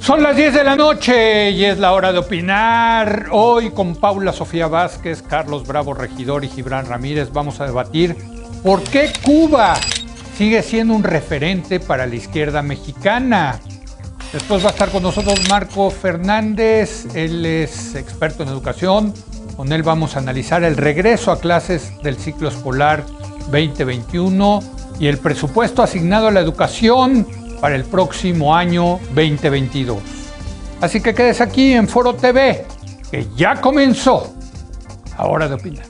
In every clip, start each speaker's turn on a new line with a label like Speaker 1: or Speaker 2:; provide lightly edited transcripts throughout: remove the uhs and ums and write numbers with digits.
Speaker 1: Son las 10 de la noche y es la hora de opinar. Hoy con Paula Sofía Vázquez, Carlos Bravo Regidor y Gibran Ramírez vamos a debatir por qué Cuba sigue siendo un referente para la izquierda mexicana. Después va a estar con nosotros Marco Fernández, él es experto en educación. Con él vamos a analizar el regreso a clases del ciclo escolar 2021 y el presupuesto asignado a la educación para el próximo año 2022. Así que quédese aquí en Foro TV, que ya comenzó. Hora de opinar.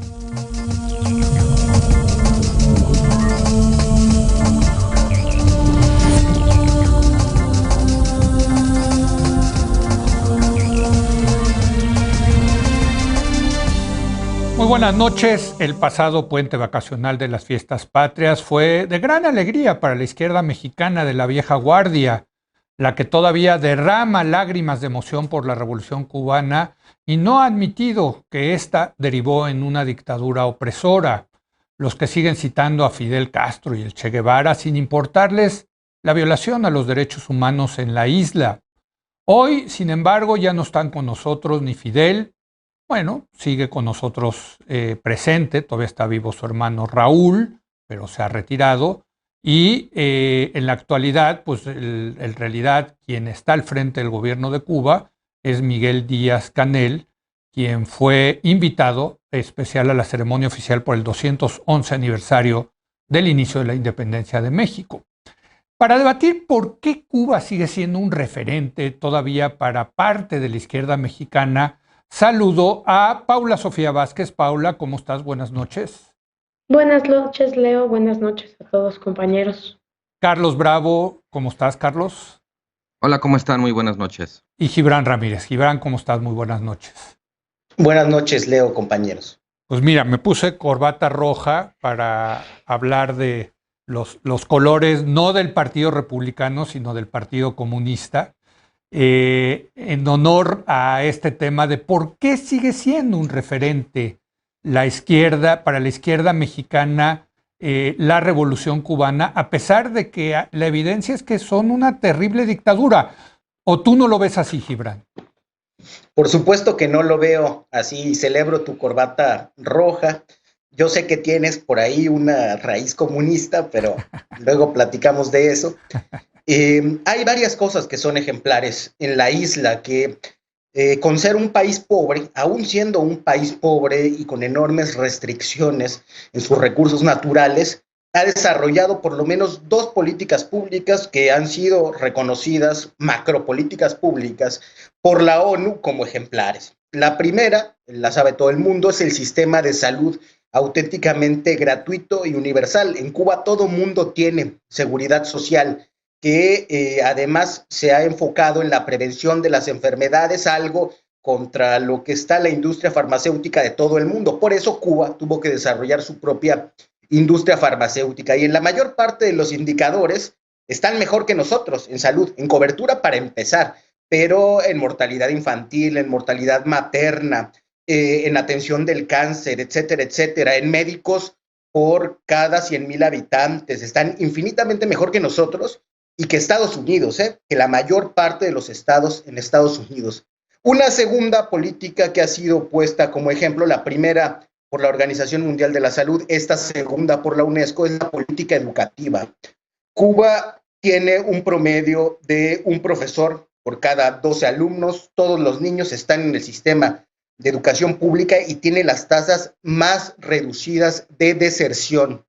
Speaker 1: Muy buenas noches. El pasado puente vacacional de las fiestas patrias fue de gran alegría para la izquierda mexicana de la vieja guardia, la que todavía derrama lágrimas de emoción por la revolución cubana y no ha admitido que ésta derivó en una dictadura opresora. Los que siguen citando a Fidel Castro y el Che Guevara sin importarles la violación a los derechos humanos en la isla. Hoy, sin embargo, ya no están con nosotros ni Fidel. Bueno, sigue con nosotros presente, todavía está vivo su hermano Raúl, pero se ha retirado. Y en la actualidad, pues en realidad quien está al frente del gobierno de Cuba es Miguel Díaz-Canel, quien fue invitado especial a la ceremonia oficial por el 211 aniversario del inicio de la independencia de México. Para debatir por qué Cuba sigue siendo un referente todavía para parte de la izquierda mexicana, saludo a Paula Sofía Vázquez. Paula, ¿cómo estás? Buenas noches.
Speaker 2: Buenas noches, Leo. Buenas noches a todos, compañeros.
Speaker 1: Carlos Bravo, ¿cómo estás, Carlos?
Speaker 3: Hola, ¿cómo están? Muy buenas noches.
Speaker 1: Y Gibran Ramírez. Gibran, ¿cómo estás? Muy buenas noches.
Speaker 4: Buenas noches, Leo, compañeros.
Speaker 1: Pues mira, me puse corbata roja para hablar de los colores, no del Partido Republicano, sino del Partido Comunista. En honor a este tema de por qué sigue siendo un referente la izquierda, para la izquierda mexicana, la revolución cubana, a pesar de que la evidencia es que son una terrible dictadura. ¿O tú no lo ves así, Gibran?
Speaker 4: Por supuesto que no lo veo así. Celebro tu corbata roja. Yo sé que tienes por ahí una raíz comunista, pero luego platicamos de eso. Hay varias cosas que son ejemplares en la isla que con ser un país pobre, aún siendo un país pobre y con enormes restricciones en sus recursos naturales, ha desarrollado por lo menos dos políticas públicas que han sido reconocidas, macropolíticas públicas, por la ONU como ejemplares. La primera, la sabe todo el mundo, es el sistema de salud auténticamente gratuito y universal. En Cuba todo mundo tiene seguridad social, que además se ha enfocado en la prevención de las enfermedades, algo contra lo que está la industria farmacéutica de todo el mundo. Por eso Cuba tuvo que desarrollar su propia industria farmacéutica y en la mayor parte de los indicadores están mejor que nosotros en salud, en cobertura para empezar, pero en mortalidad infantil, en mortalidad materna, en atención del cáncer, etcétera, etcétera, en médicos por cada 100,000 habitantes, están infinitamente mejor que nosotros y que Estados Unidos, que la mayor parte de los estados en Estados Unidos. Una segunda política que ha sido puesta como ejemplo, la primera por la Organización Mundial de la Salud, esta segunda por la UNESCO, es la política educativa. Cuba tiene un promedio de un profesor por cada 12 alumnos, todos los niños están en el sistema de educación pública y tiene las tasas más reducidas de deserción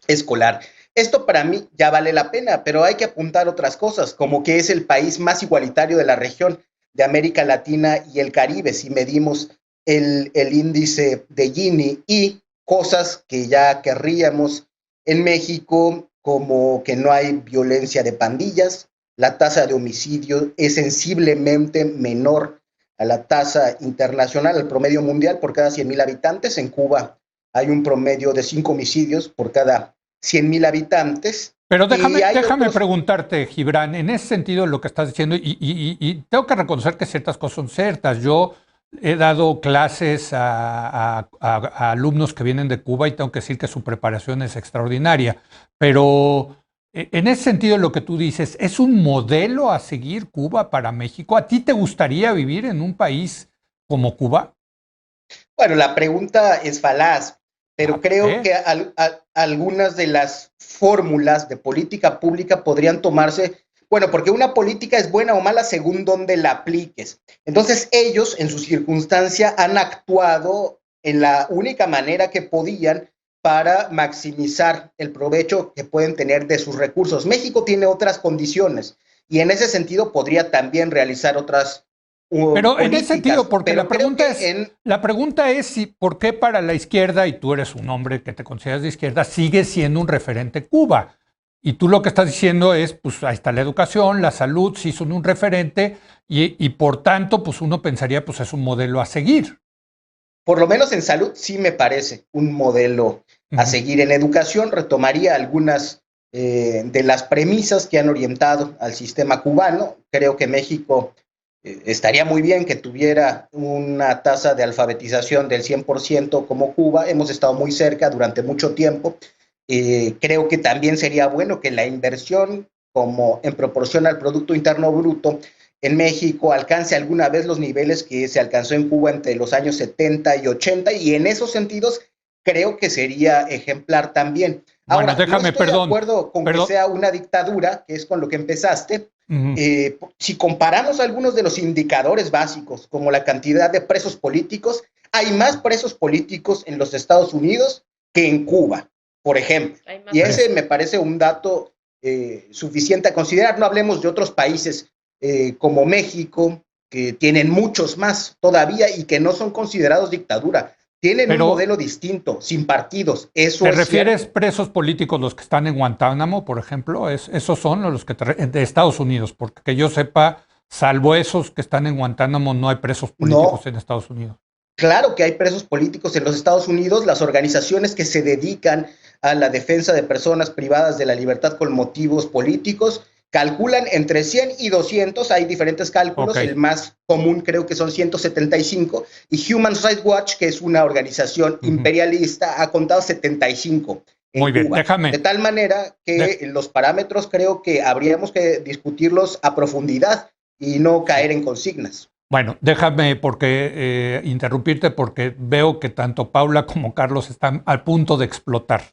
Speaker 4: escolar. Esto para mí ya vale la pena, pero hay que apuntar otras cosas, como que es el país más igualitario de la región de América Latina y el Caribe, si medimos el índice de Gini, y cosas que ya querríamos en México, como que no hay violencia de pandillas, la tasa de homicidio es sensiblemente menor a la tasa internacional, al promedio mundial por cada 100,000 habitantes. En Cuba hay un promedio de 5 homicidios por cada 100,000 habitantes.
Speaker 1: Pero déjame preguntarte, Gibran, en ese sentido lo que estás diciendo, y tengo que reconocer que ciertas cosas son ciertas. Yo he dado clases a alumnos que vienen de Cuba y tengo que decir que su preparación es extraordinaria, pero En ese sentido, lo que tú dices, ¿es un modelo a seguir Cuba para México? ¿A ti te gustaría vivir en un país como Cuba?
Speaker 4: Bueno, la pregunta es falaz, pero
Speaker 1: ¿Por
Speaker 4: creo
Speaker 1: qué?
Speaker 4: que algunas de las fórmulas de política pública podrían tomarse, bueno, porque una política es buena o mala según dónde la apliques. Entonces ellos, en su circunstancia, han actuado en la única manera que podían para maximizar el provecho que pueden tener de sus recursos. México tiene otras condiciones y en ese sentido podría también realizar otras
Speaker 1: Pero en ese sentido,
Speaker 4: políticas,
Speaker 1: porque
Speaker 4: pero creo que en
Speaker 1: la pregunta es si por qué para la izquierda, y tú eres un hombre que te consideras de izquierda, sigue siendo un referente Cuba. Y tú lo que estás diciendo es, pues ahí está la educación, la salud, sí son un referente, y por tanto, pues uno pensaría, pues es un modelo a seguir.
Speaker 4: por lo menos en salud sí me parece un modelo a
Speaker 1: Ujú.
Speaker 4: seguir. En educación retomaría algunas de las premisas que han orientado al sistema cubano. Creo que México estaría muy bien que tuviera una tasa de alfabetización del 100% como Cuba. Hemos estado muy cerca durante mucho tiempo. Creo que también sería bueno que la inversión como en proporción al Producto Interno Bruto en México alcance alguna vez los niveles que se alcanzó en Cuba entre los años 70 y 80, y en esos sentidos creo que sería ejemplar también.
Speaker 1: Bueno,
Speaker 4: Ahora, no
Speaker 1: déjame,
Speaker 4: estoy de
Speaker 1: perdón,
Speaker 4: acuerdo con que
Speaker 1: perdón.
Speaker 4: sea una dictadura, que es con lo que empezaste.
Speaker 1: Ujú.
Speaker 4: Si comparamos algunos de los indicadores básicos, como la cantidad de presos políticos, hay más presos políticos en los Estados Unidos que en Cuba, por ejemplo.
Speaker 2: Hay más
Speaker 4: Y ese
Speaker 1: Es-
Speaker 4: me parece un dato suficiente a considerar. No hablemos de otros países como México, que tienen muchos más todavía y que no son considerados dictadura. Tienen un
Speaker 1: pero,
Speaker 4: modelo distinto, sin partidos, eso
Speaker 1: ¿te
Speaker 4: es
Speaker 1: refieres
Speaker 4: cierto.
Speaker 1: presos políticos los que están en Guantánamo, por ejemplo? Esos son los que de Estados Unidos, porque que yo sepa, salvo esos que están en Guantánamo, no hay presos políticos
Speaker 4: No,
Speaker 1: en Estados Unidos.
Speaker 4: claro que hay presos políticos en los Estados Unidos. Las organizaciones que se dedican a la defensa de personas privadas de la libertad con motivos políticos calculan entre 100 y 200. Hay diferentes
Speaker 1: Ok.
Speaker 4: cálculos, el más común creo que son 175, y Human Rights Watch, que es una organización
Speaker 1: Ujú.
Speaker 4: imperialista, ha contado 75 en
Speaker 1: Muy bien,
Speaker 4: Cuba. De tal manera
Speaker 1: de-
Speaker 4: que los parámetros creo que habríamos que discutirlos a profundidad y no
Speaker 1: sí.
Speaker 4: caer en consignas.
Speaker 1: Bueno, déjame interrumpirte porque veo que tanto Paula como Carlos están al punto de explotar.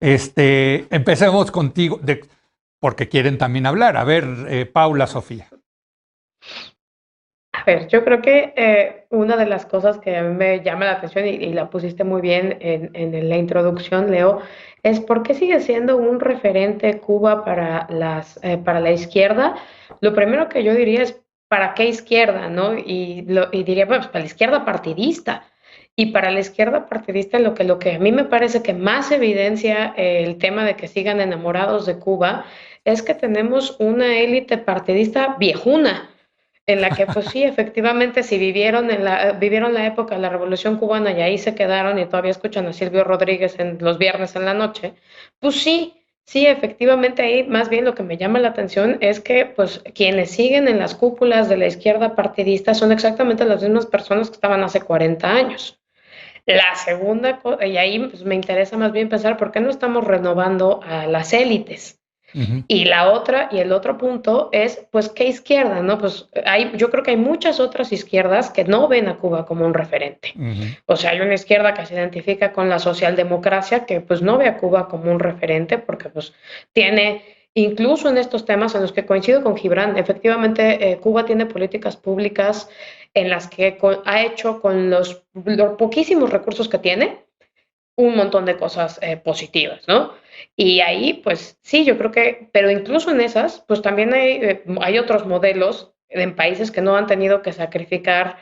Speaker 1: Empecemos contigo, porque quieren también hablar. A ver, Paula, Sofía.
Speaker 2: A ver, yo creo que una de las cosas que a mí me llama la atención y la pusiste muy bien en la introducción, Leo, es por qué sigue siendo un referente Cuba para para la izquierda. Lo primero que yo diría es ¿para qué izquierda, no? Y diría, bueno, pues para la izquierda partidista. Y para la izquierda partidista lo que a mí me parece que más evidencia el tema de que sigan enamorados de Cuba es que tenemos una élite partidista viejuna en la que pues sí, efectivamente, si vivieron la época de la Revolución Cubana y ahí se quedaron y todavía escuchan a Silvio Rodríguez en los viernes en la noche, pues sí, sí, efectivamente ahí más bien lo que me llama la atención es que pues quienes siguen en las cúpulas de la izquierda partidista son exactamente las mismas personas que estaban hace 40 años. La segunda cosa, y ahí pues, me interesa más bien pensar por qué no estamos renovando a las élites.
Speaker 1: Ujú,
Speaker 2: Y la otra, y el otro punto es, pues, ¿qué izquierda? ¿No? Pues yo creo que hay muchas otras izquierdas que no ven a Cuba como un referente.
Speaker 1: ujú.
Speaker 2: O sea, hay una izquierda que se identifica con la socialdemocracia que pues no ve a Cuba como un referente porque pues tiene, incluso en estos temas en los que coincido con Gibran, efectivamente Cuba tiene políticas públicas en las que ha hecho con los poquísimos recursos que tiene, un montón de cosas positivas, ¿no? Y ahí, pues sí, yo creo que, pero incluso en esas, pues también hay otros modelos en países que no han tenido que sacrificar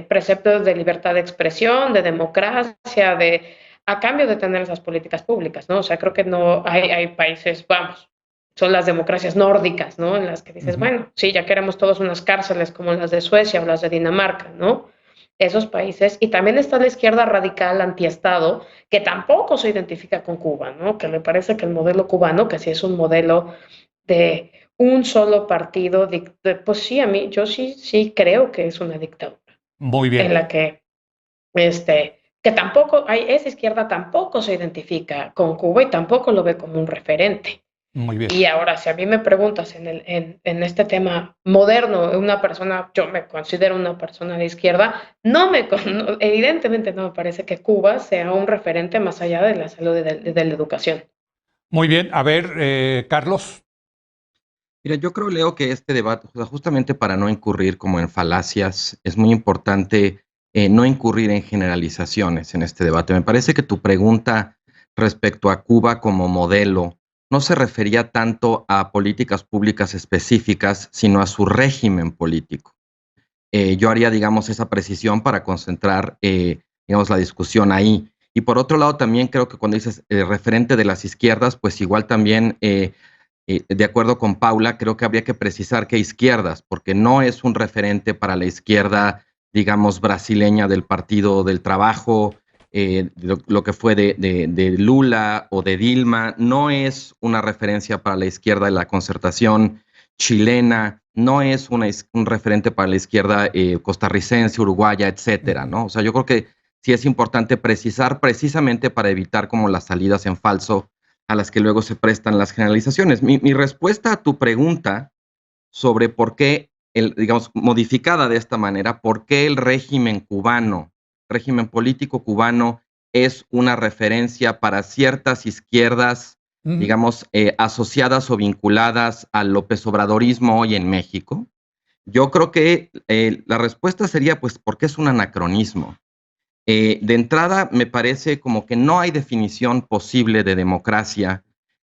Speaker 2: preceptos de libertad de expresión, de democracia, a cambio de tener esas políticas públicas, ¿no? O sea, creo que no hay países, vamos, son las democracias nórdicas, ¿no? En las que dices,
Speaker 1: Ujú.
Speaker 2: bueno, sí, ya queremos todos unas cárceles como las de Suecia o las de Dinamarca, ¿no? Esos países. Y también está la izquierda radical antiestado, que tampoco se identifica con Cuba, ¿no? Que le parece que el modelo cubano, que sí es un modelo de un solo partido, pues sí, yo sí creo que es una dictadura
Speaker 1: Muy
Speaker 2: en
Speaker 1: bien.
Speaker 2: la que tampoco, esa izquierda tampoco se identifica con Cuba y tampoco lo ve como un referente.
Speaker 1: Muy bien.
Speaker 2: Y ahora, si a mí me preguntas en este tema moderno, yo me considero una persona de izquierda, evidentemente no me parece que Cuba sea un referente más allá de la salud y de la educación.
Speaker 1: Muy bien. A ver, Carlos.
Speaker 3: Mira, yo creo, Leo, que este debate, o sea, justamente para no incurrir como en falacias, es muy importante no incurrir en generalizaciones en este debate. Me parece que tu pregunta respecto a Cuba como modelo no se refería tanto a políticas públicas específicas, sino a su régimen político. Yo haría, digamos, esa precisión para concentrar, digamos, la discusión ahí. Y por otro lado, también creo que cuando dices referente de las izquierdas, pues igual también de acuerdo con Paula, creo que habría que precisar que izquierdas, porque no es un referente para la izquierda, digamos, brasileña del Partido del Trabajo, lo que fue de Lula o de Dilma, no es una referencia para la izquierda de la concertación chilena, no es un referente para la izquierda costarricense, uruguaya, etcétera, ¿no? O sea, yo creo que sí es importante precisar precisamente para evitar como las salidas en falso a las que luego se prestan las generalizaciones. Mi respuesta a tu pregunta sobre por qué, digamos, modificada de esta manera, por qué el régimen cubano, régimen político cubano, es una referencia para ciertas izquierdas, digamos, asociadas o vinculadas al López Obradorismo hoy en México. Yo creo que la respuesta sería, pues, porque es un anacronismo. De entrada, me parece como que no hay definición posible de democracia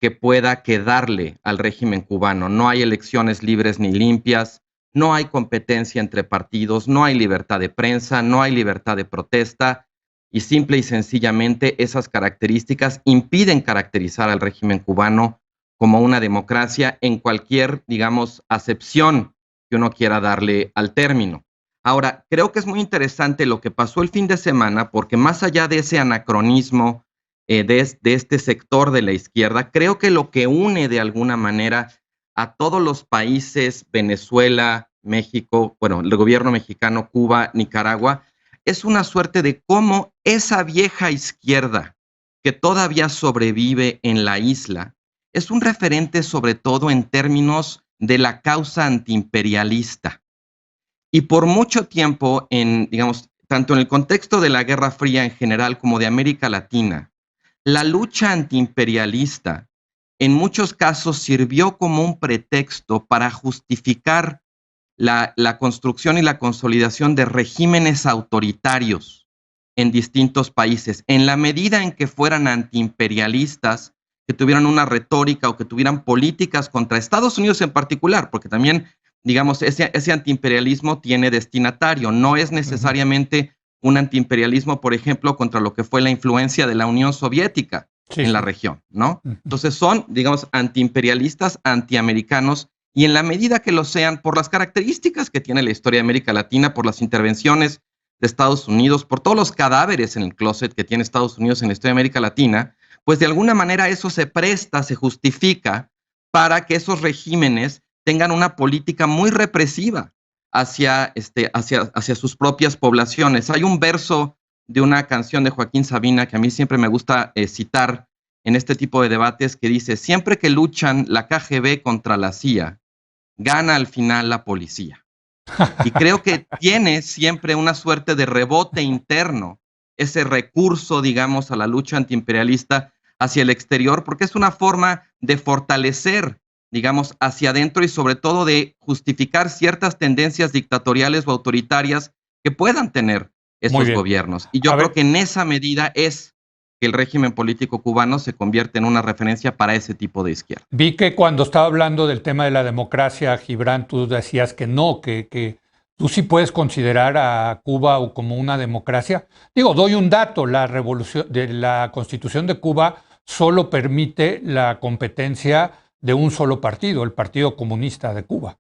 Speaker 3: que pueda quedarle al régimen cubano. No hay elecciones libres ni limpias, no hay competencia entre partidos, no hay libertad de prensa, no hay libertad de protesta y simple y sencillamente esas características impiden caracterizar al régimen cubano como una democracia en cualquier, digamos, acepción que uno quiera darle al término. Ahora, creo que es muy interesante lo que pasó el fin de semana, porque más allá de ese anacronismo de este sector de la izquierda, creo que lo que une de alguna manera a todos los países, Venezuela, México, bueno, el gobierno mexicano, Cuba, Nicaragua, es una suerte de cómo esa vieja izquierda que todavía sobrevive en la isla es un referente sobre todo en términos de la causa antiimperialista. Y por mucho tiempo, digamos, tanto en el contexto de la Guerra Fría en general como de América Latina, la lucha antiimperialista en muchos casos sirvió como un pretexto para justificar la construcción y la consolidación de regímenes autoritarios en distintos países, en la medida en que fueran antiimperialistas, que tuvieran una retórica o que tuvieran políticas contra Estados Unidos en particular, porque también, digamos, ese antiimperialismo tiene destinatario, no es necesariamente un antiimperialismo, por ejemplo, contra lo que fue la influencia de la Unión Soviética en la región, ¿no? Entonces son, digamos, antiimperialistas, antiamericanos, y en la medida que lo sean, por las características que tiene la historia de América Latina, por las intervenciones de Estados Unidos, por todos los cadáveres en el closet que tiene Estados Unidos en la historia de América Latina, pues de alguna manera eso se presta, se justifica para que esos regímenes tengan una política muy represiva hacia sus propias poblaciones. Hay un verso de una canción de Joaquín Sabina que a mí siempre me gusta citar en este tipo de debates que dice: siempre que luchan la KGB contra la CIA, gana al final la policía. Y creo que tiene siempre una suerte de rebote interno ese recurso, digamos, a la lucha antiimperialista hacia el exterior, porque es una forma de fortalecer, digamos, hacia adentro y sobre todo de justificar ciertas tendencias dictatoriales o autoritarias que puedan tener esos gobiernos. Y yo creo que en esa medida es que el régimen político cubano se convierte en una referencia para ese tipo de izquierda.
Speaker 1: Vi que cuando estaba hablando del tema de la democracia, Gibran, tú decías que no, que tú sí puedes considerar a Cuba como una democracia. Digo, doy un dato, la revolución de la Constitución de Cuba solo permite la competencia de un solo partido, el Partido Comunista de Cuba.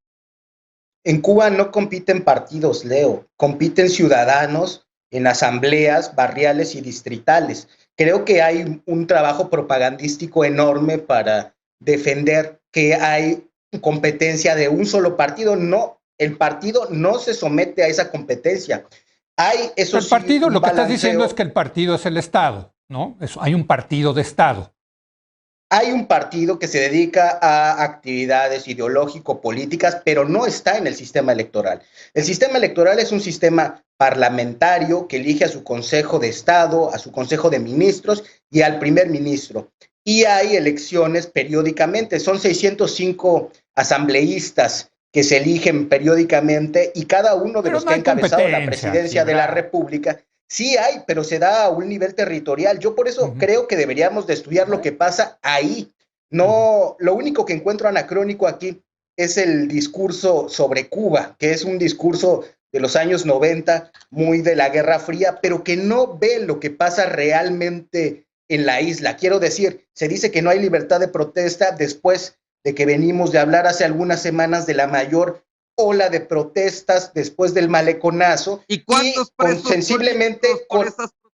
Speaker 4: En Cuba no compiten partidos, Leo, compiten ciudadanos en asambleas barriales y distritales. Creo que hay un trabajo propagandístico enorme para defender que hay competencia de un solo partido. No, el partido no se somete a esa competencia. Hay, eso
Speaker 1: el partido, sí, lo que estás diciendo es que el partido es el Estado, ¿no? Hay un partido de Estado.
Speaker 4: Hay un partido que se dedica a actividades ideológico-políticas, pero no está en el sistema electoral. El sistema electoral es un sistema parlamentario que elige a su Consejo de Estado, a su Consejo de Ministros y al primer ministro. Y hay elecciones periódicamente. Son 605 asambleístas que se eligen periódicamente y cada uno de
Speaker 1: Pero
Speaker 4: los
Speaker 1: no
Speaker 4: que ha
Speaker 1: hay
Speaker 4: encabezado la
Speaker 1: competencia,
Speaker 4: presidencia de la
Speaker 1: Gibran.
Speaker 4: República. Sí hay, pero se da a un nivel territorial. Yo por eso creo que deberíamos de estudiar lo que pasa ahí. No, lo único que encuentro anacrónico aquí es el discurso sobre Cuba, que es un discurso de los años 90, muy de la Guerra Fría, pero que no ve lo que pasa realmente en la isla. Quiero decir, se dice que no hay libertad de protesta después de que venimos de hablar hace algunas semanas de la mayor ola de protestas después del maleconazo
Speaker 3: ¿Y cuántos presos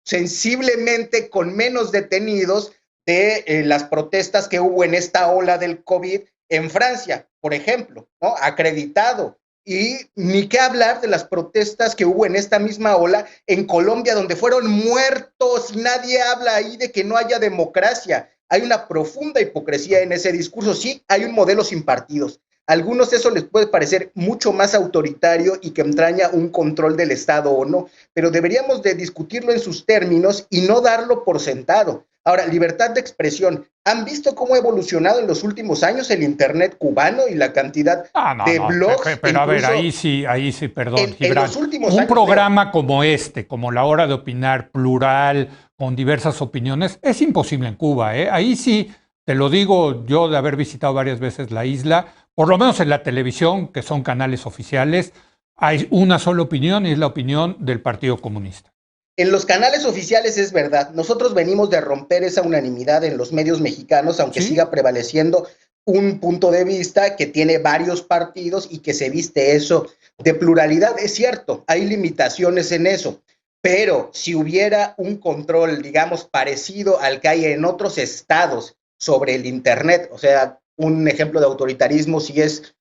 Speaker 4: sensiblemente con menos detenidos de las protestas que hubo en esta ola del COVID en Francia, por ejemplo, ¿no? Acreditado. Y ni qué hablar de las protestas que hubo en esta misma ola en Colombia, donde fueron muertos. Nadie habla ahí de que no haya democracia. Hay una profunda hipocresía en ese discurso. Sí, hay un modelo sin partidos. A algunos eso les puede parecer mucho más autoritario y que entraña un control del Estado o no, pero deberíamos de discutirlo en sus términos y no darlo por sentado. Ahora, libertad de expresión. ¿Han visto cómo ha evolucionado en los últimos años el Internet cubano y la cantidad de blogs?
Speaker 1: Pero a ver, ahí sí, perdón,
Speaker 4: en los últimos
Speaker 1: un
Speaker 4: años,
Speaker 1: programa como este, como La Hora de Opinar, plural, con diversas opiniones, es imposible en Cuba, ¿eh? Ahí sí, te lo digo yo de haber visitado varias veces la isla, por lo menos en la televisión, que son canales oficiales, hay una sola opinión y es la opinión del Partido Comunista.
Speaker 4: En los canales oficiales es verdad. Nosotros venimos de romper esa unanimidad en los medios mexicanos, aunque
Speaker 1: ¿Sí?
Speaker 4: siga prevaleciendo un punto de vista que tiene varios partidos y que se viste eso de pluralidad. Es cierto, hay limitaciones en eso, pero si hubiera un control, digamos, parecido al que hay en otros estados sobre el Internet, o sea, un ejemplo de autoritarismo si es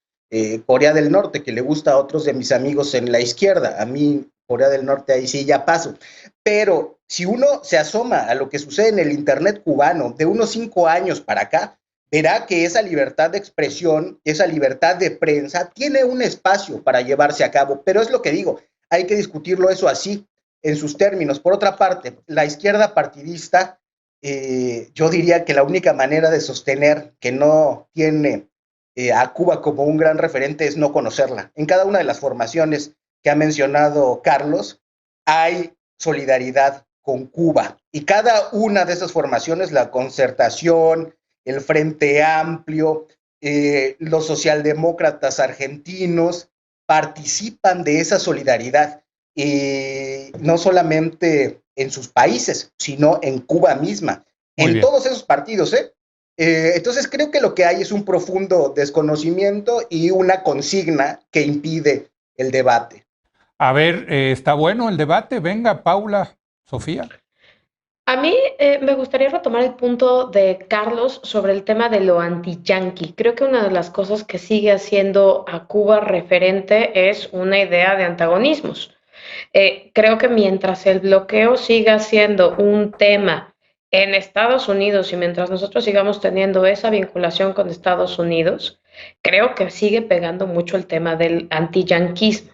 Speaker 4: Corea del Norte, que le gusta a otros de mis amigos en la izquierda. A mí, Corea del Norte, ahí sí ya paso. Pero si uno se asoma a lo que sucede en el Internet cubano de unos 5 años para acá, verá que esa libertad de expresión, esa libertad de prensa, tiene un espacio para llevarse a cabo. Pero es lo que digo, hay que discutirlo eso así, en sus términos. Por otra parte, la izquierda partidista, yo diría que la única manera de sostener que no tiene a Cuba como un gran referente es no conocerla. En cada una de las formaciones que ha mencionado Carlos, hay solidaridad con Cuba. Y cada una de esas formaciones, la Concertación, el Frente Amplio, los socialdemócratas argentinos, participan de esa solidaridad. No solamente en sus países, sino en Cuba misma. En todos esos partidos, ¿eh? Entonces creo que lo que hay es un profundo desconocimiento y una consigna que impide el debate.
Speaker 1: A ver, está bueno el debate. Venga, Paula, Sofía.
Speaker 2: A mí me gustaría retomar el punto de Carlos sobre el tema de lo anti-yanqui. Creo que una de las cosas que sigue haciendo a Cuba referente es una idea de antagonismos. Creo que mientras el bloqueo siga siendo un tema en Estados Unidos y mientras nosotros sigamos teniendo esa vinculación con Estados Unidos, creo que sigue pegando mucho el tema del anti-yanquismo.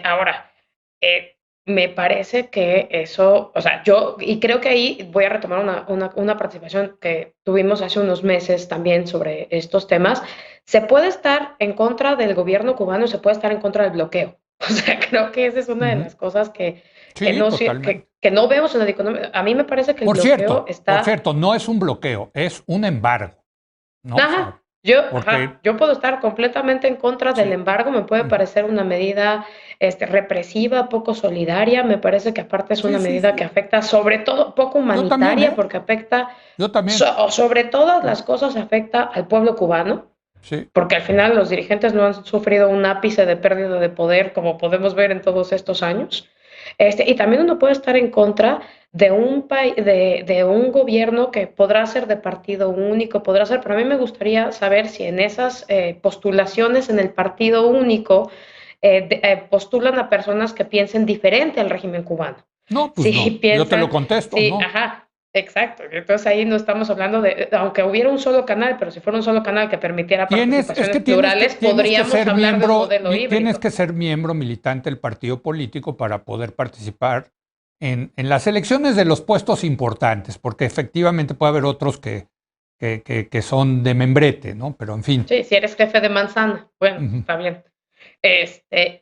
Speaker 2: Ahora, me parece que eso, o sea, y creo que ahí voy a retomar una participación que tuvimos hace unos meses también sobre estos temas. Se puede estar en contra del gobierno cubano y se puede estar en contra del bloqueo. O sea, creo que esa es una de las cosas que no vemos en la economía. A mí me parece que el bloqueo está...
Speaker 1: Por cierto, no es un bloqueo, es un embargo, ¿no?
Speaker 2: Ajá. Yo puedo estar completamente en contra del embargo, me puede parecer una medida represiva, poco solidaria, me parece que aparte es una medida que afecta sobre todo, poco humanitaria, porque afecta, sobre todas las cosas afecta al pueblo cubano, porque al final los dirigentes no han sufrido un ápice de pérdida de poder, como podemos ver en todos estos años. Y también uno puede estar en contra de un gobierno que podrá ser de partido único, pero a mí me gustaría saber si en esas postulaciones en el partido único postulan a personas que piensen diferente al régimen cubano.
Speaker 1: No, pues sí, no, yo te lo contesto.
Speaker 2: Sí,
Speaker 1: no.
Speaker 2: Ajá. Exacto. Entonces ahí no estamos hablando aunque hubiera un solo canal, pero si fuera un solo canal que permitiera participaciones plurales, podríamos hablar de un modelo
Speaker 1: tienes
Speaker 2: híbrido.
Speaker 1: que ser miembro militante del partido político para poder participar en las elecciones de los puestos importantes, porque efectivamente puede haber otros que son de membrete, ¿no? Pero en fin.
Speaker 2: Sí, si eres jefe de manzana, bueno, está bien.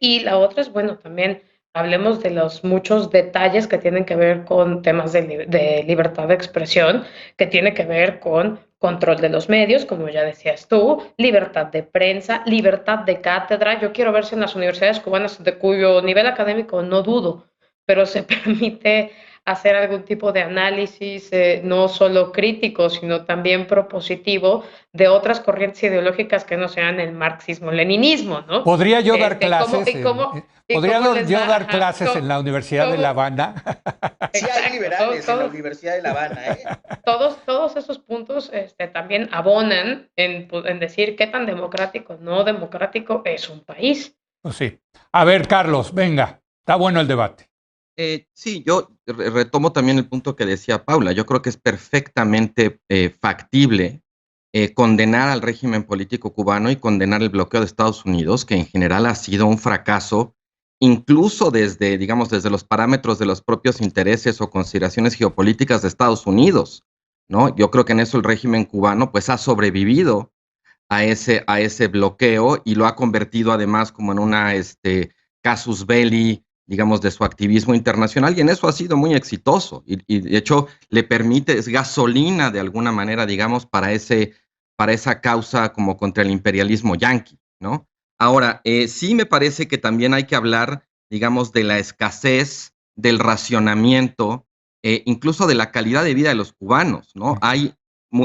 Speaker 2: Y la otra es, bueno, también hablemos de los muchos detalles que tienen que ver con temas de libertad de expresión, que tiene que ver con control de los medios, como ya decías tú, libertad de prensa, libertad de cátedra. Yo quiero ver si en las universidades cubanas, de cuyo nivel académico no dudo, pero se permite hacer algún tipo de análisis, no solo crítico, sino también propositivo de otras corrientes ideológicas que no sean el marxismo-leninismo, ¿no?
Speaker 1: ¿Podría yo dar clases? ¿Podría yo dar
Speaker 2: Ajá,
Speaker 1: clases en la Universidad de La Habana?
Speaker 4: Sí hay
Speaker 2: exacto,
Speaker 4: liberales en la Universidad de La Habana, ¿eh?
Speaker 2: todos esos puntos también abonan en decir qué tan democrático, no democrático es un país.
Speaker 1: Pues sí. A ver, Carlos, venga, está bueno el debate.
Speaker 3: Sí, yo retomo también el punto que decía Paula. Yo creo que es perfectamente factible condenar al régimen político cubano y condenar el bloqueo de Estados Unidos, que en general ha sido un fracaso, incluso desde, digamos, desde los parámetros de los propios intereses o consideraciones geopolíticas de Estados Unidos, ¿no? Yo creo que en eso el régimen cubano pues ha sobrevivido a ese bloqueo y lo ha convertido además como en una casus belli, digamos, de su activismo internacional, y en eso ha sido muy exitoso, y de hecho le permite, es gasolina de alguna manera, digamos, para esa causa como contra el imperialismo yanqui, ¿no? Ahora, sí me parece que también hay que hablar, digamos, de la escasez, del racionamiento, incluso de la calidad de vida de los cubanos, ¿no? Hay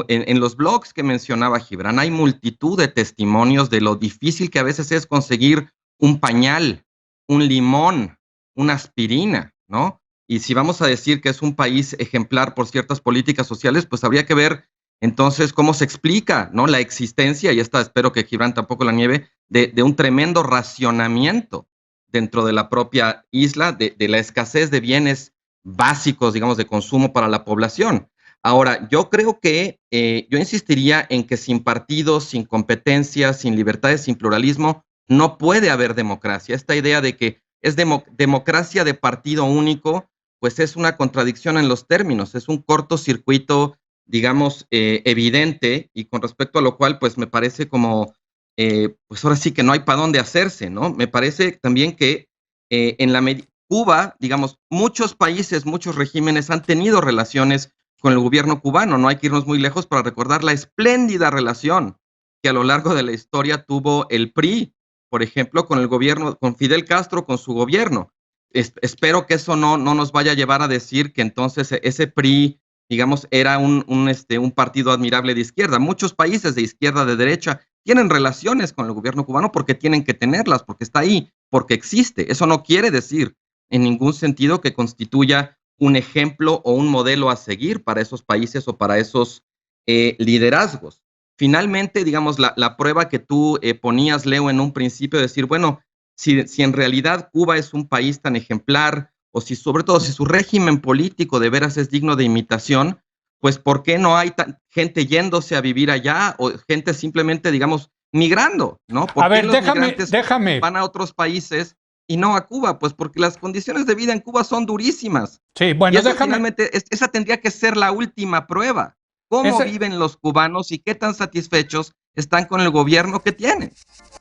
Speaker 3: en los blogs que mencionaba Gibran, hay multitud de testimonios de lo difícil que a veces es conseguir un pañal, un limón, una aspirina, ¿no? Y si vamos a decir que es un país ejemplar por ciertas políticas sociales, pues habría que ver entonces cómo se explica, ¿no? La existencia, y esta espero que Gibran tampoco la nieve, de un tremendo racionamiento dentro de la propia isla, de la escasez de bienes básicos, digamos, de consumo para la población. Ahora, yo creo que yo insistiría en que sin partidos, sin competencias, sin libertades, sin pluralismo, no puede haber democracia. Esta idea de que es democracia de partido único, pues es una contradicción en los términos, es un cortocircuito, digamos, evidente, y con respecto a lo cual, pues me parece como, pues ahora sí que no hay para dónde hacerse, ¿no? Me parece también que en Cuba, digamos, muchos países, muchos regímenes han tenido relaciones con el gobierno cubano. No hay que irnos muy lejos para recordar la espléndida relación que a lo largo de la historia tuvo el PRI, por ejemplo, con el gobierno, con Fidel Castro, con su gobierno. Espero que eso no nos vaya a llevar a decir que entonces ese PRI, digamos, era un partido admirable de izquierda. Muchos países de izquierda, de derecha, tienen relaciones con el gobierno cubano porque tienen que tenerlas, porque está ahí, porque existe. Eso no quiere decir en ningún sentido que constituya un ejemplo o un modelo a seguir para esos países o para esos liderazgos. Finalmente, digamos, la prueba que tú ponías, Leo, en un principio, decir, bueno, si en realidad Cuba es un país tan ejemplar, o si sobre todo si su régimen político de veras es digno de imitación, pues ¿por qué no hay gente yéndose a vivir allá o gente simplemente, digamos, migrando, ¿no? ¿Por
Speaker 1: A
Speaker 2: qué
Speaker 1: ver, déjame.
Speaker 3: van a otros países y no a Cuba? Pues porque las condiciones de vida en Cuba son durísimas.
Speaker 1: Sí, bueno,
Speaker 3: y eso finalmente, esa tendría que ser la última prueba. ¿Cómo viven los cubanos y qué tan satisfechos están con el gobierno que tienen?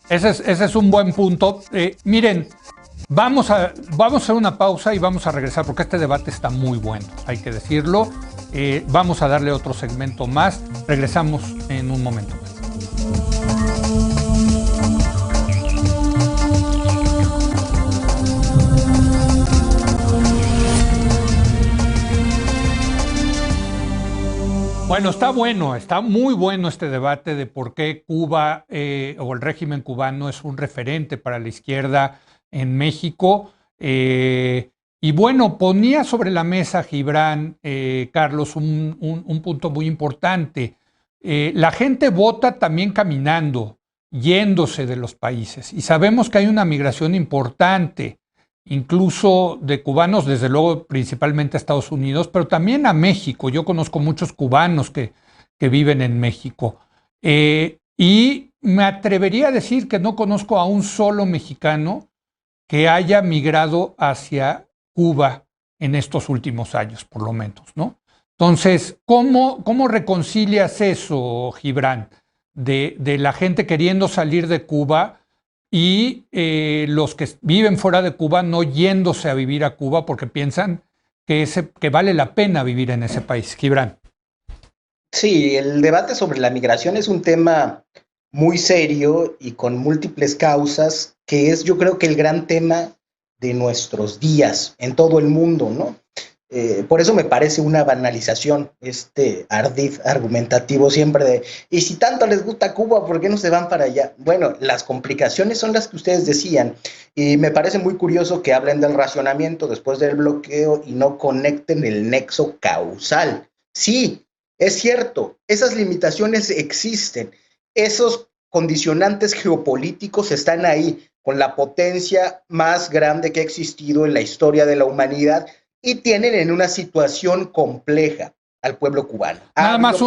Speaker 1: Ese es un buen punto. Miren, vamos a hacer una pausa y vamos a regresar porque este debate está muy bueno, hay que decirlo. Vamos a darle otro segmento más. Regresamos en un momento más. Bueno, está muy bueno este debate de por qué Cuba o el régimen cubano es un referente para la izquierda en México. Y bueno, ponía sobre la mesa Gibran, Carlos, un punto muy importante. La gente vota también caminando, yéndose de los países. Y sabemos que hay una migración importante. incluso de cubanos, desde luego principalmente a Estados Unidos, pero también a México. Yo conozco muchos cubanos que viven en México. Y me atrevería a decir que no conozco a un solo mexicano que haya migrado hacia Cuba en estos últimos años, por lo menos, ¿no? Entonces, ¿cómo reconcilias eso, Gibran, de la gente queriendo salir de Cuba y los que viven fuera de Cuba no yéndose a vivir a Cuba porque piensan que vale la pena vivir en ese país? Gibran.
Speaker 4: Sí, el debate sobre la migración es un tema muy serio y con múltiples causas, que es yo creo que el gran tema de nuestros días en todo el mundo, ¿no? Por eso me parece una banalización este ardid argumentativo siempre de, y si tanto les gusta Cuba, ¿por qué no se van para allá? Bueno, las complicaciones son las que ustedes decían, y me parece muy curioso que hablen del racionamiento después del bloqueo y no conecten el nexo causal. Sí, es cierto, esas limitaciones existen, esos condicionantes geopolíticos están ahí, con la potencia más grande que ha existido en la historia de la humanidad, y tienen en una situación compleja al pueblo cubano.
Speaker 1: Nada más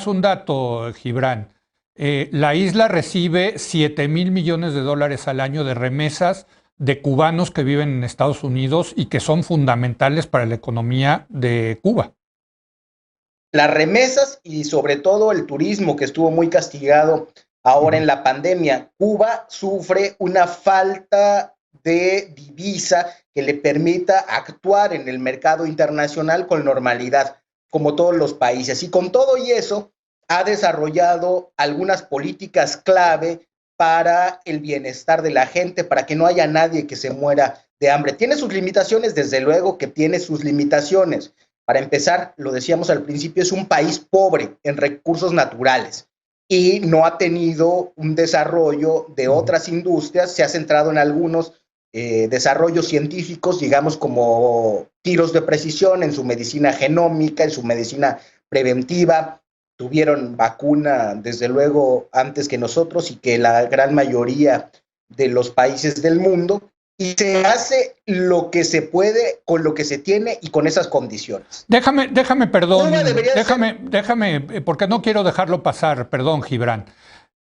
Speaker 1: un dato, Gibran. La isla recibe $7,000 millones al año de remesas de cubanos que viven en Estados Unidos y que son fundamentales para la economía de Cuba.
Speaker 4: Las remesas y sobre todo el turismo, que estuvo muy castigado ahora en la pandemia. Cuba sufre una falta de divisa que le permita actuar en el mercado internacional con normalidad, como todos los países. Y con todo y eso, ha desarrollado algunas políticas clave para el bienestar de la gente, para que no haya nadie que se muera de hambre. Tiene sus limitaciones, desde luego que tiene sus limitaciones. Para empezar, lo decíamos al principio, es un país pobre en recursos naturales y no ha tenido un desarrollo de otras industrias, se ha centrado en algunos desarrollos científicos, digamos como tiros de precisión en su medicina genómica, en su medicina preventiva. Tuvieron vacuna, desde luego, antes que nosotros y que la gran mayoría de los países del mundo, y se hace lo que se puede con lo que se tiene y con esas condiciones.
Speaker 1: Déjame, porque no quiero dejarlo pasar, perdón, Gibran.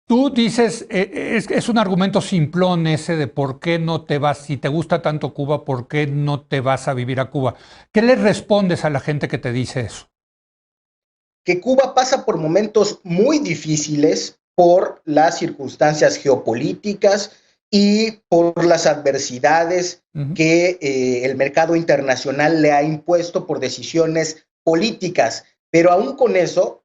Speaker 1: Tú dices, es un argumento simplón ese de por qué no te vas, si te gusta tanto Cuba, ¿por qué no te vas a vivir a Cuba? ¿Qué le respondes a la gente que te dice eso?
Speaker 4: Que Cuba pasa por momentos muy difíciles por las circunstancias geopolíticas y por las adversidades que el mercado internacional le ha impuesto por decisiones políticas. Pero aún con eso,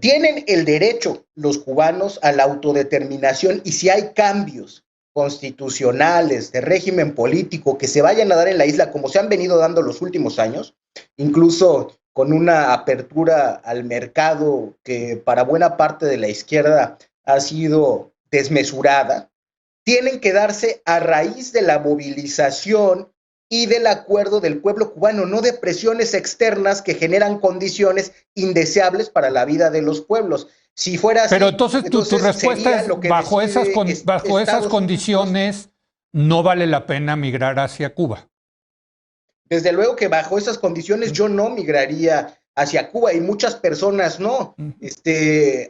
Speaker 4: tienen el derecho los cubanos a la autodeterminación, y si hay cambios constitucionales, de régimen político que se vayan a dar en la isla como se han venido dando los últimos años, incluso con una apertura al mercado que para buena parte de la izquierda ha sido desmesurada, tienen que darse a raíz de la movilización y del acuerdo del pueblo cubano, no de presiones externas que generan condiciones indeseables para la vida de los pueblos. Si fuera así,
Speaker 1: pero entonces tu respuesta es, bajo esas condiciones, no vale la pena migrar hacia Cuba.
Speaker 4: Desde luego que bajo esas condiciones yo no migraría hacia Cuba, y muchas personas no.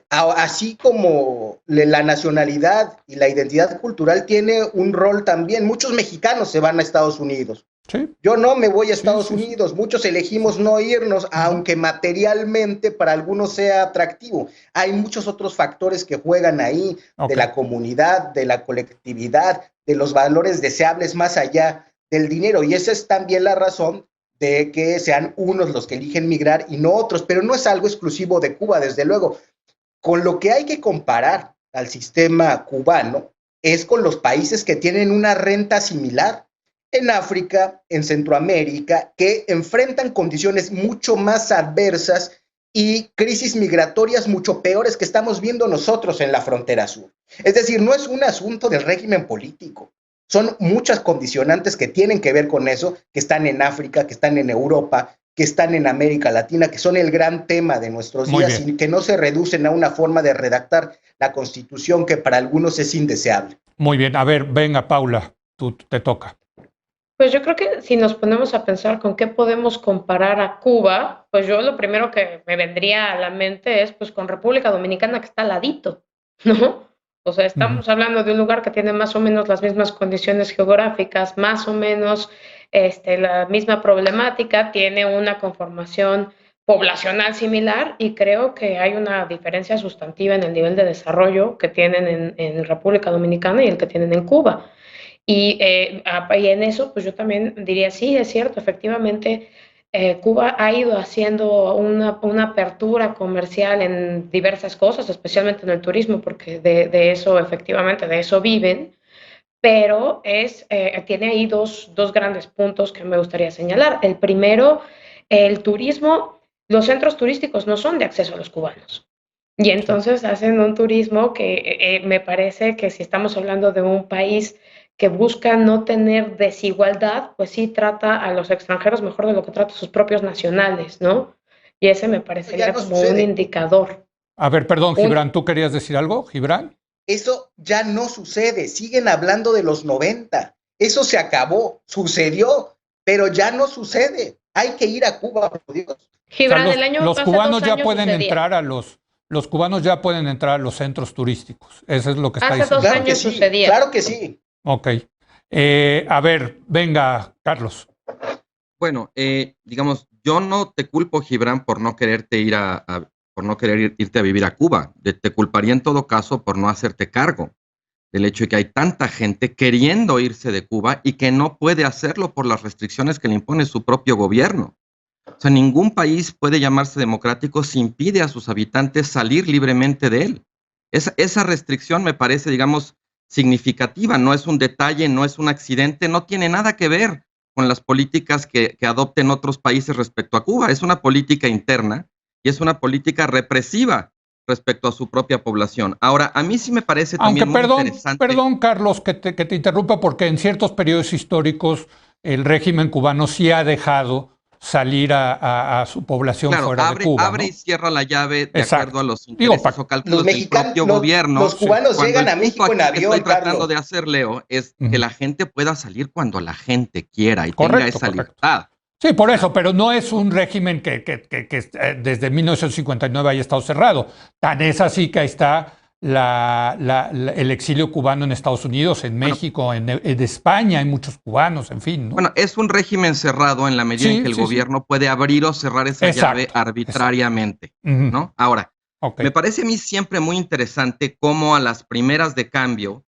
Speaker 4: Así como la nacionalidad y la identidad cultural tiene un rol también. Muchos mexicanos se van a Estados Unidos.
Speaker 1: Sí.
Speaker 4: Yo no me voy a Estados Unidos. Muchos elegimos no irnos, aunque materialmente para algunos sea atractivo. Hay muchos otros factores que juegan ahí, de la comunidad, de la colectividad, de los valores deseables más allá del dinero. Y esa es también la razón de que sean unos los que eligen migrar y no otros, pero no es algo exclusivo de Cuba, desde luego. Con lo que hay que comparar al sistema cubano es con los países que tienen una renta similar en África, en Centroamérica, que enfrentan condiciones mucho más adversas y crisis migratorias mucho peores que estamos viendo nosotros en la frontera sur. Es decir, no es un asunto del régimen político. Son muchas condicionantes que tienen que ver con eso, que están en África, que están en Europa, que están en América Latina, que son el gran tema de nuestros días y que no se reducen a una forma de redactar la Constitución que para algunos es indeseable.
Speaker 1: Muy bien, a ver, venga, Paula, te toca.
Speaker 2: Pues yo creo que si nos ponemos a pensar con qué podemos comparar a Cuba, pues yo lo primero que me vendría a la mente es pues con República Dominicana que está al ladito, ¿no? O sea, estamos hablando de un lugar que tiene más o menos las mismas condiciones geográficas, más o menos la misma problemática, tiene una conformación poblacional similar y creo que hay una diferencia sustantiva en el nivel de desarrollo que tienen en República Dominicana y el que tienen en Cuba. Y en eso, pues yo también diría, sí, es cierto, efectivamente, Cuba ha ido haciendo una apertura comercial en diversas cosas, especialmente en el turismo, porque de eso, efectivamente, de eso viven, pero tiene ahí dos grandes puntos que me gustaría señalar. El primero, el turismo, los centros turísticos no son de acceso a los cubanos. Y entonces hacen un turismo que me parece que si estamos hablando de un país que busca no tener desigualdad, pues sí trata a los extranjeros mejor de lo que trata a sus propios nacionales, ¿no? Y ese me parecería como un indicador.
Speaker 1: A ver, perdón, Gibran, ¿tú querías decir algo, Gibran?
Speaker 4: Eso ya no sucede, siguen hablando de los 90, eso se acabó, sucedió, pero ya no sucede. Hay que ir a Cuba, por Dios.
Speaker 2: Gibran,
Speaker 1: O sea, los
Speaker 2: hace
Speaker 1: cubanos
Speaker 2: 2
Speaker 1: ya
Speaker 2: años
Speaker 1: pueden
Speaker 2: sucedía.
Speaker 1: entrar a los cubanos ya pueden entrar a los centros turísticos. Eso es lo que está
Speaker 2: Hace
Speaker 1: diciendo.
Speaker 2: 2 años
Speaker 4: sí,
Speaker 2: sucedía.
Speaker 4: claro que sí.
Speaker 1: Ok. A ver, venga, Carlos.
Speaker 3: Bueno, digamos, yo no te culpo, Gibran, por no quererte ir por no querer irte a vivir a Cuba. Te culparía en todo caso por no hacerte cargo del hecho de que hay tanta gente queriendo irse de Cuba y que no puede hacerlo por las restricciones que le impone su propio gobierno. O sea, ningún país puede llamarse democrático si impide a sus habitantes salir libremente de él. Esa restricción me parece, digamos, significativa, no es un detalle, no es un accidente, no tiene nada que ver con las políticas que adopten otros países respecto a Cuba. Es una política interna y es una política represiva respecto a su propia población. Ahora, a mí sí me parece también muy interesante.
Speaker 1: Perdón, Carlos, que te interrumpa, porque en ciertos periodos históricos el régimen cubano sí ha dejado salir a su población fuera de Cuba.
Speaker 3: Abre
Speaker 1: ¿no?
Speaker 3: y cierra la llave de
Speaker 1: Exacto.
Speaker 3: acuerdo a los intereses o cálculos del propio gobierno.
Speaker 4: Los cubanos llegan a México en avión,
Speaker 3: Lo que estoy tratando de hacer, Leo, es que la gente pueda salir cuando la gente quiera y tenga esa libertad.
Speaker 1: Sí, por eso, pero no es un régimen que desde 1959 haya estado cerrado. Tan es así que ahí está el exilio cubano en Estados Unidos, en México, en España, hay muchos cubanos, en fin. ¿no?
Speaker 3: Bueno, es un régimen cerrado en la medida en que el gobierno puede abrir o cerrar esa llave arbitrariamente, ¿no? Ahora, me parece a mí siempre muy interesante cómo a las primeras de cambio,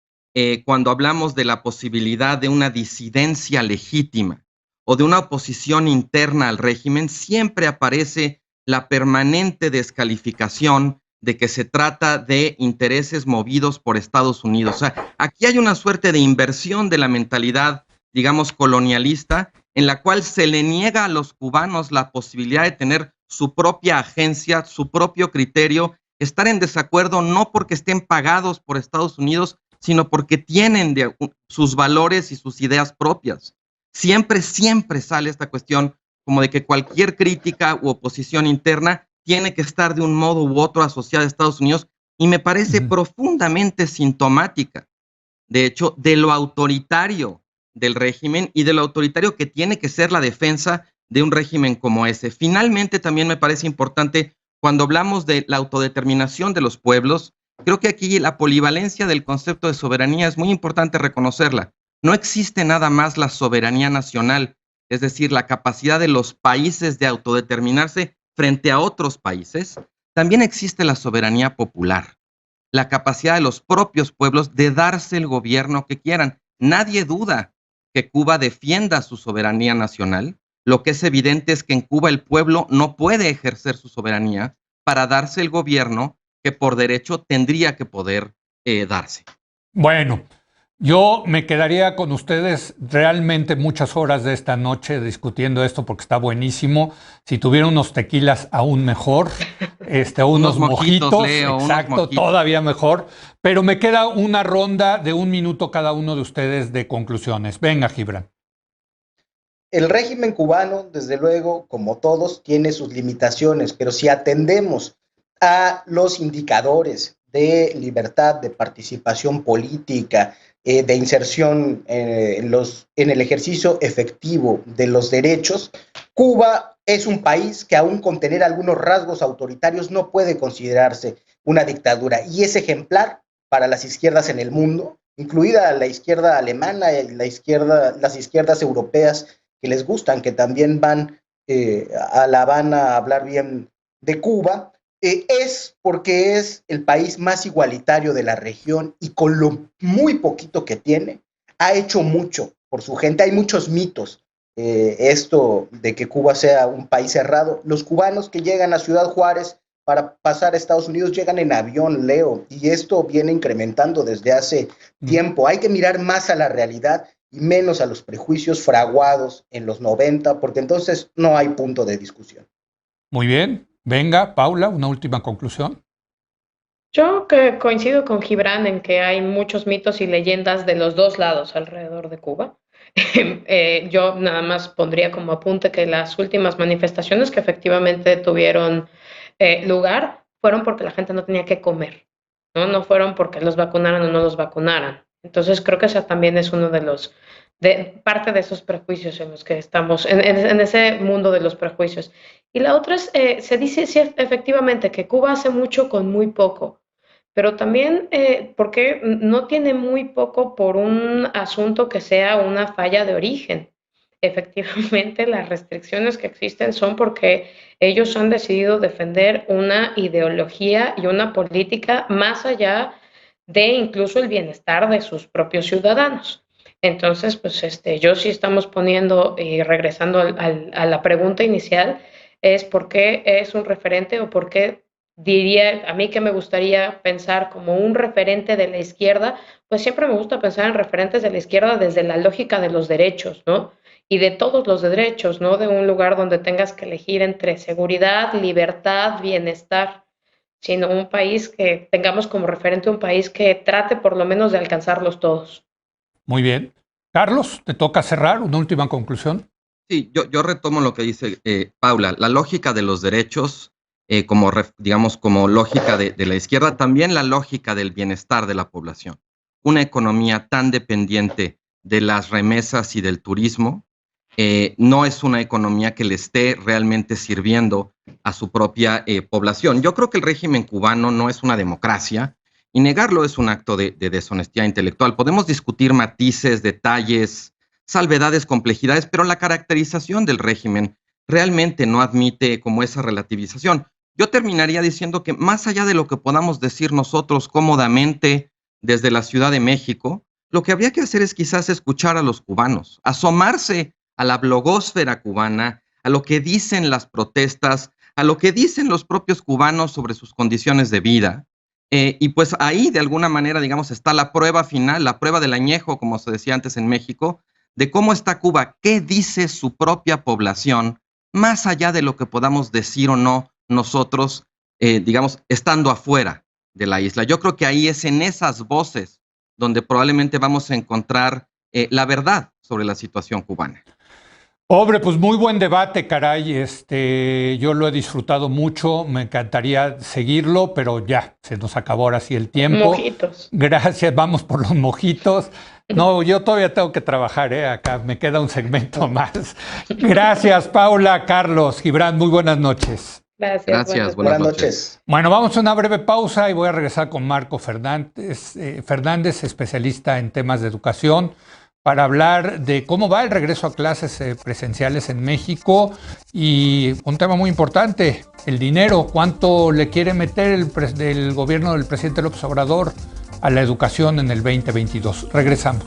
Speaker 3: cuando hablamos de la posibilidad de una disidencia legítima o de una oposición interna al régimen, siempre aparece la permanente descalificación de que se trata de intereses movidos por Estados Unidos. O sea, aquí hay una suerte de inversión de la mentalidad, digamos, colonialista, en la cual se le niega a los cubanos la posibilidad de tener su propia agencia, su propio criterio, estar en desacuerdo no porque estén pagados por Estados Unidos, sino porque tienen sus valores y sus ideas propias. Siempre sale esta cuestión como de que cualquier crítica u oposición interna tiene que estar de un modo u otro asociada a Estados Unidos y me parece profundamente sintomática, de hecho, de lo autoritario del régimen y de lo autoritario que tiene que ser la defensa de un régimen como ese. Finalmente, también me parece importante, cuando hablamos de la autodeterminación de los pueblos, creo que aquí la polivalencia del concepto de soberanía es muy importante reconocerla. No existe nada más la soberanía nacional, es decir, la capacidad de los países de autodeterminarse frente a otros países. También existe la soberanía popular, la capacidad de los propios pueblos de darse el gobierno que quieran. Nadie duda que Cuba defienda su soberanía nacional. Lo que es evidente es que en Cuba el pueblo no puede ejercer su soberanía para darse el gobierno que por derecho tendría que poder darse.
Speaker 1: Bueno, yo me quedaría con ustedes realmente muchas horas de esta noche discutiendo esto porque está buenísimo. Si tuviera unos tequilas aún mejor, unos mojitos,
Speaker 3: Leo,
Speaker 1: exacto,
Speaker 3: unos mojitos.
Speaker 1: Todavía mejor. Pero me queda una ronda de 1 minuto cada uno de ustedes de conclusiones. Venga, Gibran.
Speaker 4: El régimen cubano, desde luego, como todos, tiene sus limitaciones, pero si atendemos a los indicadores de libertad, de participación política, de inserción en el ejercicio efectivo de los derechos, Cuba es un país que aún con tener algunos rasgos autoritarios no puede considerarse una dictadura y es ejemplar para las izquierdas en el mundo, incluida la izquierda alemana y las izquierdas europeas que les gustan, que también van a La Habana a hablar bien de Cuba, es porque es el país más igualitario de la región y con lo muy poquito que tiene, ha hecho mucho por su gente. Hay muchos mitos. Esto de que Cuba sea un país cerrado. Los cubanos que llegan a Ciudad Juárez para pasar a Estados Unidos llegan en avión, Leo, y esto viene incrementando desde hace tiempo. Hay que mirar más a la realidad y menos a los prejuicios fraguados en los 90, porque entonces no hay punto de discusión.
Speaker 1: Muy bien. Venga, Paula, una última conclusión.
Speaker 2: Yo que coincido con Gibran en que hay muchos mitos y leyendas de los dos lados alrededor de Cuba. Yo nada más pondría como apunte que las últimas manifestaciones que efectivamente tuvieron lugar fueron porque la gente no tenía que comer, ¿no? No fueron porque los vacunaran o no los vacunaran. Entonces creo que esa también es uno de parte de esos prejuicios en los que estamos, en ese mundo de los prejuicios. Y la otra es, se dice sí, efectivamente que Cuba hace mucho con muy poco, pero también porque no tiene muy poco por un asunto que sea una falla de origen. Efectivamente, las restricciones que existen son porque ellos han decidido defender una ideología y una política más allá de incluso el bienestar de sus propios ciudadanos. Entonces, pues yo sí estamos poniendo y regresando a la pregunta inicial, es por qué es un referente o por qué diría a mí que me gustaría pensar como un referente de la izquierda, pues siempre me gusta pensar en referentes de la izquierda desde la lógica de los derechos, ¿no? Y de todos los derechos, ¿no? De un lugar donde tengas que elegir entre seguridad, libertad, bienestar, sino un país que tengamos como referente un país que trate por lo menos de alcanzarlos todos.
Speaker 1: Muy bien. Carlos, te toca cerrar. Una última conclusión.
Speaker 3: Sí, yo retomo lo que dice Paula. La lógica de los derechos, digamos, como lógica de la izquierda, también la lógica del bienestar de la población. Una economía tan dependiente de las remesas y del turismo no es una economía que le esté realmente sirviendo a su propia población. Yo creo que el régimen cubano no es una democracia y negarlo es un acto de deshonestidad intelectual. Podemos discutir matices, detalles, salvedades, complejidades, pero la caracterización del régimen realmente no admite como esa relativización. Yo terminaría diciendo que más allá de lo que podamos decir nosotros cómodamente desde la Ciudad de México, lo que habría que hacer es quizás escuchar a los cubanos, asomarse a la blogósfera cubana, a lo que dicen las protestas, a lo que dicen los propios cubanos sobre sus condiciones de vida. Y pues ahí de alguna manera, digamos, está la prueba final, la prueba del añejo, como se decía antes en México, de cómo está Cuba, qué dice su propia población, más allá de lo que podamos decir o no nosotros, digamos, estando afuera de la isla. Yo creo que ahí es en esas voces donde probablemente vamos a encontrar la verdad sobre la situación cubana.
Speaker 1: Hombre, pues muy buen debate, caray. Yo lo he disfrutado mucho, me encantaría seguirlo, pero ya, se nos acabó ahora sí el tiempo.
Speaker 2: Mojitos.
Speaker 1: Gracias, vamos por los mojitos. No, yo todavía tengo que trabajar, acá me queda un segmento más. Gracias, Paula, Carlos, Gibran, muy buenas noches.
Speaker 2: Gracias.
Speaker 4: Buenas noches.
Speaker 1: Bueno, vamos a una breve pausa y voy a regresar con Marco Fernández, especialista en temas de educación, para hablar de cómo va el regreso a clases presenciales en México y un tema muy importante, el dinero, cuánto le quiere meter el gobierno del presidente López Obrador a la educación en el 2022. Regresamos.